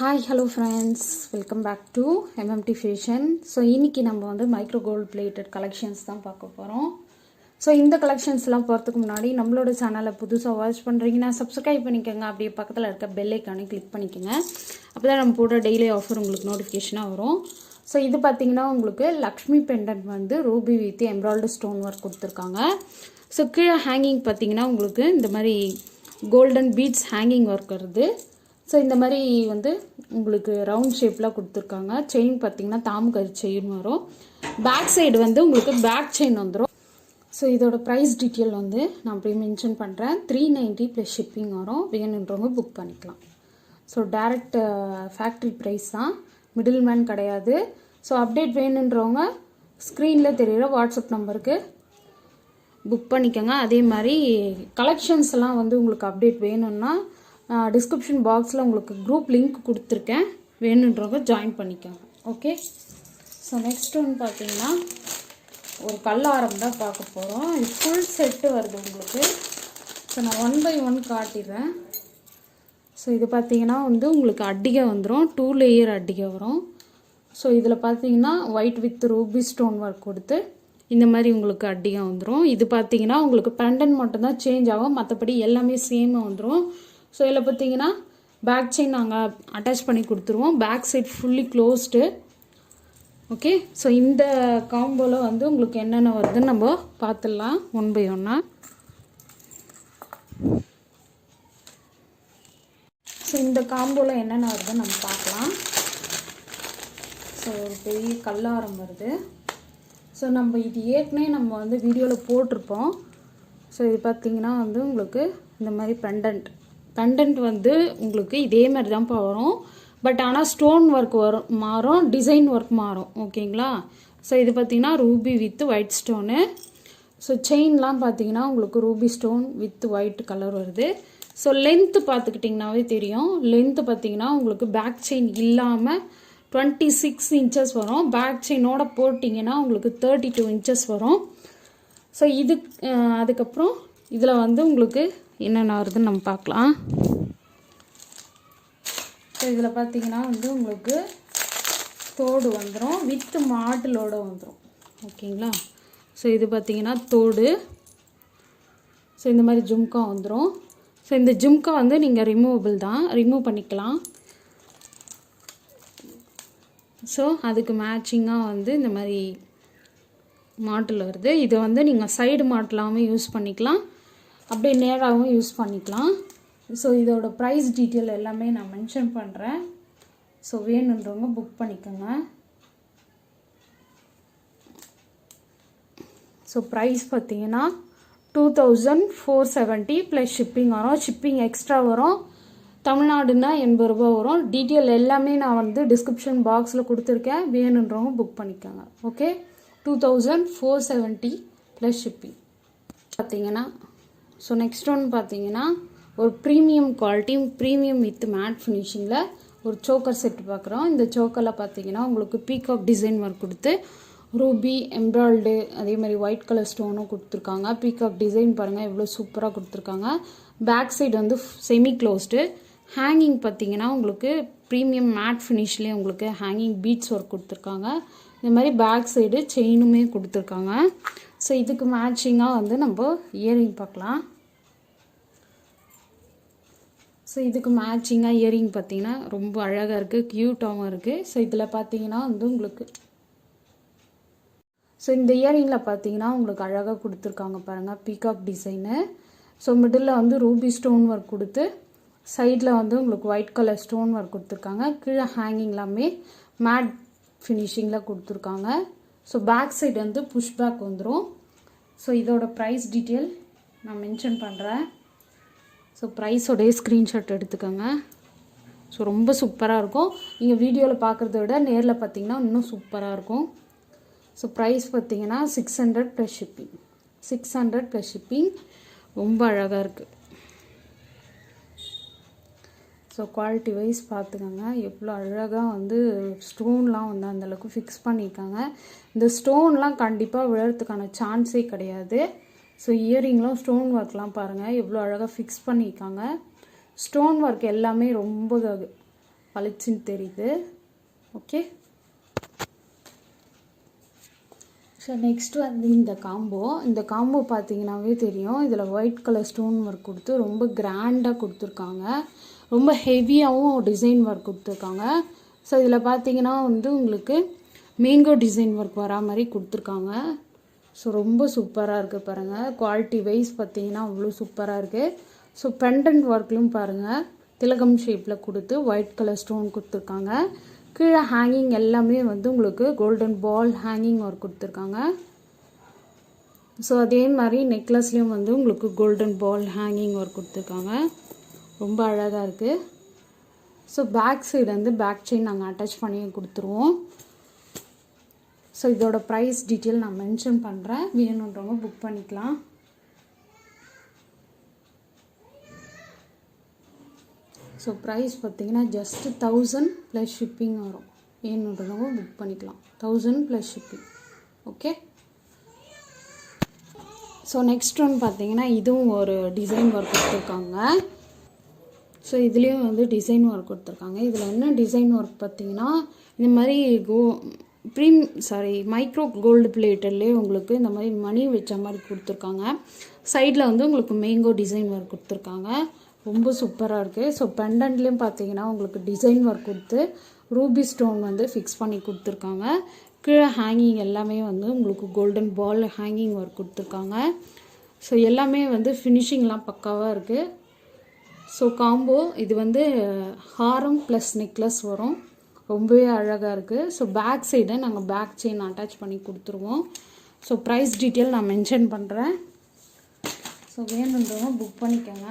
Hi, hello friends, welcome back to MMT Fashion. So இன்னைக்கு நம்ம வந்து மைக்ரோ கோல்ட் பிளேட்டட் கலெக்ஷன்ஸ் தான் பார்க்க போகிறோம். ஸோ இந்த கலெக்ஷன்ஸ்லாம் போகிறதுக்கு முன்னாடி நம்மளோட சேனலை புதுசாக வாட்ச் பண்ணுறீங்கன்னா சப்ஸ்கிரைப் பண்ணிக்கோங்க. அப்படியே பக்கத்தில் இருக்க பெல் ஐக்கானை கிளிக் பண்ணிக்கோங்க. அப்போ தான் நம்ம போடுற டெய்லி ஆஃபர் உங்களுக்கு நோட்டிஃபிகேஷனாக வரும். ஸோ இது பார்த்தீங்கன்னா உங்களுக்கு லக்ஷ்மி பெண்டன்ட் வந்து Ruby with embroidery stone work கொடுத்துருக்காங்க. ஸோ கீழே ஹேங்கிங் பார்த்தீங்கன்னா உங்களுக்கு இந்த மாதிரி கோல்டன் பீட்ஸ் ஹேங்கிங் ஒர்க் வருது. ஸோ இந்த மாதிரி வந்து உங்களுக்கு ரவுண்ட் ஷேப்பில் கொடுத்துருக்காங்க. செயின் பார்த்தீங்கன்னா தாமுகரி செயின் வரும். பேக் சைடு வந்து உங்களுக்கு பேக் செயின் வந்துடும். ஸோ இதோட ப்ரைஸ் டீட்டெயில் வந்து நான் அப்படியே மென்ஷன் பண்ணுறேன். 390 ப்ளஸ் ஷிப்பிங் வரும். வேணுன்றவங்க புக் பண்ணிக்கலாம். ஸோ டேரெக்ட் ஃபேக்ட்ரி ப்ரைஸ் தான், மிடில் மேன் கிடையாது. ஸோ அப்டேட் வேணுன்றவங்க ஸ்க்ரீனில் தெரிகிற வாட்ஸ்அப் நம்பருக்கு புக் பண்ணிக்கோங்க. அதே மாதிரி கலெக்ஷன்ஸ் எல்லாம் வந்து உங்களுக்கு அப்டேட் வேணும்னா டிஸ்கிரிப்ஷன் பாக்ஸில் உங்களுக்கு குரூப் லிங்க் கொடுத்துருக்கேன், வேணுன்றவங்க ஜாயின் பண்ணிக்கோங்க. ஓகே. ஸோ நெக்ஸ்ட் ஒன்று பார்த்தீங்கன்னா ஒரு கல்லாரம் தான் பார்க்க போகிறோம். இது ஃபுல் செட்டு வருது உங்களுக்கு. ஸோ நான் 1 by 1 காட்டிடுறேன். ஸோ இது பார்த்தீங்கன்னா வந்து உங்களுக்கு அட்டிகை வந்துடும், 2 லேயர் அட்டிகை வரும். ஸோ இதில் பார்த்தீங்கன்னா white with Ruby stone work கொடுத்து இந்த மாதிரி உங்களுக்கு அட்டிகை வந்துடும். இது பார்த்தீங்கன்னா உங்களுக்கு பெண்டன்ட் மட்டும்தான் சேஞ்ச் ஆகும், மற்றபடி எல்லாமே சேமாக வந்துடும். ஸோ இதில் பார்த்தீங்கன்னா பேக் செயின் நாங்கள் அட்டாச் பண்ணி கொடுத்துருவோம். Back side fully closed. Okay. So இந்த காம்போவில் வந்து உங்களுக்கு என்னென்ன வருதுன்னு நம்ம பார்த்துடலாம் 1 by 1. ஸோ இந்த காம்போவில் என்னென்ன வருதுன்னு நம்ம பார்க்கலாம். ஸோ ஒரு பெரிய கல்லாரம் வருது. ஸோ நம்ம இது ஏற்கனவே நம்ம வந்து வீடியோவில் போட்டிருப்போம். ஸோ இது பார்த்திங்கன்னா வந்து உங்களுக்கு இந்த மாதிரி பெண்டன்ட் வந்து உங்களுக்கு இதே மாதிரி தான்ப்பா வரும். பட் ஆனால் ஸ்டோன் ஒர்க் மாறும், டிசைன் ஒர்க் மாறும். ஓகேங்களா. ஸோ இது பார்த்திங்கன்னா ruby with white stone. So செயின்லாம் பார்த்தீங்கன்னா உங்களுக்கு ruby stone with white colour வருது. ஸோ லென்த்து பார்த்துக்கிட்டிங்கனாவே தெரியும். லென்த்து பார்த்தீங்கன்னா உங்களுக்கு பேக் செயின் இல்லாமல் 26 இன்ச்சஸ் வரும். பேக் செயினோட போட்டிங்கன்னா உங்களுக்கு 32 இன்ச்சஸ் வரும். ஸோ இது அதுக்கப்புறம் இதில் வந்து உங்களுக்கு என்னென்ன வருதுன்னு நம்ம பார்க்கலாம். ஸோ இதில் பார்த்தீங்கன்னா வந்து உங்களுக்கு தோடு வந்துடும், வித் மாடலோடு வந்துடும். ஓகேங்களா. ஸோ இது பார்த்தீங்கன்னா தோடு. ஸோ இந்த மாதிரி ஜும்கா வந்துடும். ஸோ இந்த ஜும்கா வந்து நீங்கள் ரிமூவபிள் தான், ரிமூவ் பண்ணிக்கலாம். ஸோ அதுக்கு மேட்சிங்காக வந்து இந்த மாதிரி மாட்டில் வருது. இதை வந்து நீங்கள் சைடு மாட்டலாமல் யூஸ் பண்ணிக்கலாம், அப்படியே நேராகவும் யூஸ் பண்ணிக்கலாம். ஸோ இதோட ப்ரைஸ் டீட்டெயில் எல்லாமே நான் மென்ஷன் பண்ணுறேன். ஸோ வேணுன்றவங்க புக் பண்ணிக்கோங்க. ஸோ ப்ரைஸ் பார்த்தீங்கன்னா 2470 ப்ளஸ் ஷிப்பிங் வரும். ஷிப்பிங் எக்ஸ்ட்ரா வரும். தமிழ்நாடுனா 80 ரூபா வரும். டீட்டெயில் எல்லாமே நான் வந்து டிஸ்கிரிப்ஷன் பாக்ஸில் கொடுத்துருக்கேன், வேணுன்றவங்க புக் பண்ணிக்கோங்க. ஓகே. 2470 ப்ளஸ் ஷிப்பிங் பார்த்தீங்கன்னா. ஸோ நெக்ஸ்ட் ஒன்று பார்த்தீங்கன்னா ஒரு premium quality, premium with matte ஃபினிஷிங்கில் ஒரு சோக்கர் செட்டு பார்க்குறோம். இந்த சோக்கரில் பார்த்தீங்கன்னா உங்களுக்கு பீகாக் டிசைன் ஒர்க் கொடுத்து ரூபி எம்ப்ராய்டு அதே மாதிரி ஒயிட் கலர் ஸ்டோனும் கொடுத்துருக்காங்க. பீகாக் டிசைன் பாருங்கள் எவ்வளோ சூப்பராக கொடுத்துருக்காங்க. பேக் சைடு வந்து செமி க்ளோஸ்டு. ஹேங்கிங் பார்த்தீங்கன்னா உங்களுக்கு ப்ரீமியம் மேட் ஃபினிஷ்லேயே உங்களுக்கு ஹேங்கிங் பீட்ஸ் ஒர்க் கொடுத்துருக்காங்க. இந்த மாதிரி பேக் சைடு செயினுமே கொடுத்துருக்காங்க. ஸோ இதுக்கு மேட்சிங்காக வந்து நம்ம இயரிங் பார்க்கலாம். ஸோ இதுக்கு மேட்சிங்காக இயரிங் பார்த்தீங்கன்னா ரொம்ப அழகாக இருக்குது, க்யூட்டாகவும் இருக்குது. ஸோ இதில் பார்த்தீங்கன்னா வந்து உங்களுக்கு இந்த இயரிங்கில் பார்த்தீங்கன்னா உங்களுக்கு அழகாக கொடுத்துருக்காங்க பாருங்கள், பீகாக் டிசைனு. ஸோ மிடில் வந்து ரூபி ஸ்டோன் ஒர்க் கொடுத்து சைடில் வந்து உங்களுக்கு ஒயிட் கலர் ஸ்டோன் ஒர்க் கொடுத்துருக்காங்க. கீழே ஹேங்கிங் எல்லாமே மேட் ஃபினிஷிங்கில் கொடுத்துருக்காங்க. ஸோ பேக் சைடு வந்து புஷ் பேக் வந்துடும். ஸோ இதோட ப்ரைஸ் டீட்டெயில் நான் மென்ஷன் பண்ணுறேன். ஸோ ப்ரைஸோடைய ஸ்க்ரீன்ஷாட் எடுத்துக்கோங்க. ஸோ ரொம்ப சூப்பராக இருக்கும். நீங்கள் வீடியோவில் பார்க்குறத விட நேரில் பார்த்தீங்கன்னா இன்னும் சூப்பராக இருக்கும். ஸோ ப்ரைஸ் பார்த்தீங்கன்னா 600 ப்ளஸ் ஷிப்பிங். 600 plus shipping. ரொம்ப அழகாக இருக்குது. ஸோ குவாலிட்டி வைஸ் பார்த்துக்கோங்க எவ்வளோ அழகாக வந்து ஸ்டோன்லாம் வந்து அந்தளவுக்கு ஃபிக்ஸ் பண்ணியிருக்காங்க. இந்த ஸ்டோன்லாம் கண்டிப்பாக விழறதுக்கான சான்ஸே கிடையாது. ஸோ இயரிங்லாம் ஸ்டோன் ஒர்க்லாம் பாருங்கள் எவ்வளோ அழகாக ஃபிக்ஸ் பண்ணியிருக்காங்க. ஸ்டோன் ஒர்க் எல்லாமே ரொம்ப பளிச்சுன்னு தெரியுது. ஓகே. ஸோ நெக்ஸ்ட் வந்து இந்த காம்போ பார்த்தீங்கன்னாவே தெரியும். இதில் ஒயிட் கலர் ஸ்டோன் ஒர்க் கொடுத்து ரொம்ப கிராண்டாக கொடுத்துருக்காங்க. ரொம்ப ஹெவியாகவும் டிசைன் ஒர்க் கொடுத்துருக்காங்க. ஸோ இதில் பார்த்தீங்கன்னா வந்து உங்களுக்கு மேங்கோ டிசைன் ஒர்க் வரா மாதிரி கொடுத்துருக்காங்க. ஸோ ரொம்ப சூப்பராக இருக்குது பாருங்கள். குவாலிட்டி வைஸ் பார்த்தீங்கன்னா அவ்வளோ சூப்பராக இருக்குது. ஸோ பெண்டன்ட் ஒர்க்லையும் பாருங்கள் திலகம் ஷேப்பில் கொடுத்து ஒயிட் கலர் ஸ்டோன் கொடுத்துருக்காங்க. கீழே ஹேங்கிங் எல்லாமே வந்து உங்களுக்கு கோல்டன் பால் ஹேங்கிங் ஒர்க் கொடுத்துருக்காங்க. ஸோ அதே மாதிரி நெக்லஸ்லேயும் வந்து உங்களுக்கு கோல்டன் பால் ஹேங்கிங் ஒர்க் கொடுத்துருக்காங்க. ரொம்ப அழகாக இருக்குது. ஸோ பேக் சைடு வந்து பேக் செயின் நாங்கள் அட்டாச் பண்ணி கொடுத்துருவோம். ஸோ இதோட ப்ரைஸ் டீட்டெயில் நான் மென்ஷன் பண்ணுறேன், வேணுன்றவங்க புக் பண்ணிக்கலாம். ஸோ ப்ரைஸ் பார்த்தீங்கன்னா ஜஸ்ட் 1000 ப்ளஸ் ஷிப்பிங் வரும். வேணுன்றவங்க புக் பண்ணிக்கலாம். 1000 plus shipping. Okay. So next one பார்த்தீங்கன்னா இதுவும் ஒரு டிசைன் ஒர்க் கொடுத்துருக்காங்க. ஸோ இதுலேயும் வந்து டிசைன் ஒர்க் கொடுத்துருக்காங்க. இதில் என்ன டிசைன் ஒர்க் பார்த்தீங்கன்னா இந்த மாதிரி மைக்ரோ கோல்டு பிளேட்டர்லேயே உங்களுக்கு இந்த மாதிரி மணி வச்ச மாதிரி கொடுத்துருக்காங்க. சைடில் வந்து உங்களுக்கு மேங்கோ டிசைன் ஒர்க் கொடுத்துருக்காங்க. ரொம்ப சூப்பராக இருக்குது. ஸோ பெண்டன்ட்லேயும் பார்த்தீங்கன்னா உங்களுக்கு டிசைன் ஒர்க் கொடுத்து ரூபி ஸ்டோன் வந்து ஃபிக்ஸ் பண்ணி கொடுத்துருக்காங்க. கீழே ஹேங்கிங் எல்லாமே வந்து உங்களுக்கு கோல்டன் பால் ஹேங்கிங் ஒர்க் கொடுத்துருக்காங்க. ஸோ எல்லாமே வந்து ஃபினிஷிங்லாம் பக்காவாக இருக்குது. ஸோ காம்போ இது வந்து ஹாரம் ப்ளஸ் நெக்லஸ் வரும். ரொம்பவே அழகாக இருக்குது. ஸோ பேக் சைடை நாங்கள் பேக் செயின் அட்டாச் பண்ணி கொடுத்துருவோம். ஸோ ப்ரைஸ் டீட்டெயில் நான் மென்ஷன் பண்ணுறேன். ஸோ வேணுன்றவங்க புக் பண்ணிக்கோங்க.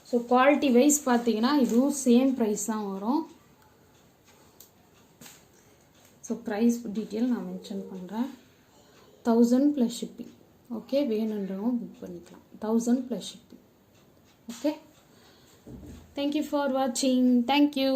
ஸோ குவாலிட்டி வைஸ் பார்த்தீங்கன்னா இதுவும் சேம் ப்ரைஸ் தான் வரும். ஸோ ப்ரைஸ் டீட்டெயில் நான் மென்ஷன் பண்ணுறேன். 1000 ப்ளஸ் ஷிப்பிங். ஓகே. வேணுன்றவங்க புக் பண்ணிக்கலாம். 1000 plus shipping. Okay. Thank you for watching. Thank you.